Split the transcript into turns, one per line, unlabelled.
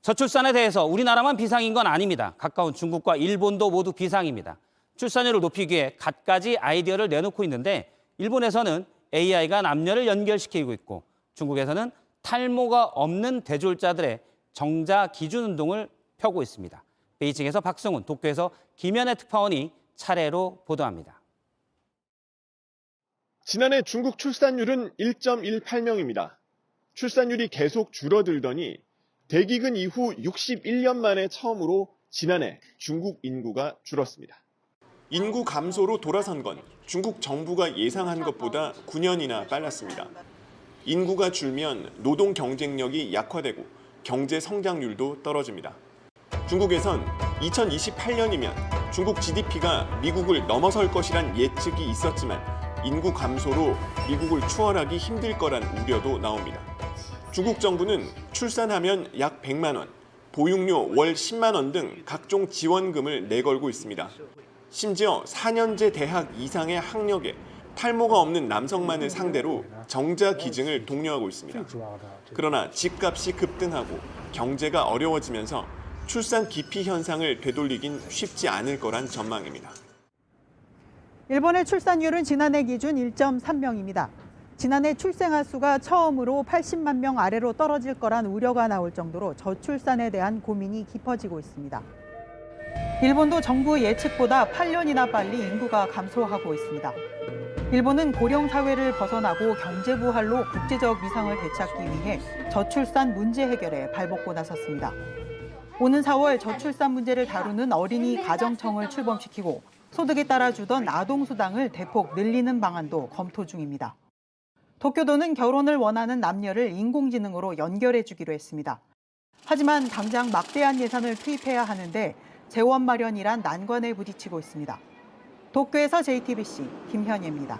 저출산에 대해서 우리나라만 비상인 건 아닙니다. 가까운 중국과 일본도 모두 비상입니다. 출산율을 높이기 위해 갖가지 아이디어를 내놓고 있는데 일본에서는 AI가 남녀를 연결시키고 있고 중국에서는 탈모가 없는 대졸자들의 정자 기준 운동을 펴고 있습니다. 베이징에서 박성훈, 도쿄에서 김현애 특파원이 차례로 보도합니다.
지난해 중국 출산율은 1.18명입니다. 출산율이 계속 줄어들더니 대기근 이후 61년 만에 처음으로 지난해 중국 인구가 줄었습니다. 인구 감소로 돌아선 건 중국 정부가 예상한 것보다 9년이나 빨랐습니다. 인구가 줄면 노동 경쟁력이 약화되고 경제 성장률도 떨어집니다. 중국에선 2028년이면 중국 GDP가 미국을 넘어설 것이란 예측이 있었지만 인구 감소로 미국을 추월하기 힘들 거란 우려도 나옵니다. 중국 정부는 출산하면 약 100만 원, 보육료 월 10만 원 등 각종 지원금을 내걸고 있습니다. 심지어 4년제 대학 이상의 학력에 탈모가 없는 남성만을 상대로 정자 기증을 독려하고 있습니다. 그러나 집값이 급등하고 경제가 어려워지면서 출산 기피 현상을 되돌리긴 쉽지 않을 거란 전망입니다.
일본의 출산율은 지난해 기준 1.3명입니다. 지난해 출생아 수가 처음으로 80만 명 아래로 떨어질 거란 우려가 나올 정도로 저출산에 대한 고민이 깊어지고 있습니다. 일본도 정부 예측보다 8년이나 빨리 인구가 감소하고 있습니다. 일본은 고령 사회를 벗어나고 경제 부활로 국제적 위상을 되찾기 위해 저출산 문제 해결에 발벗고 나섰습니다. 오는 4월 저출산 문제를 다루는 어린이 가정청을 출범시키고 소득에 따라 주던 아동수당을 대폭 늘리는 방안도 검토 중입니다. 도쿄도는 결혼을 원하는 남녀를 인공지능으로 연결해 주기로 했습니다. 하지만 당장 막대한 예산을 투입해야 하는데 재원 마련이란 난관에 부딪히고 있습니다. 도쿄에서 JTBC 김현예입니다.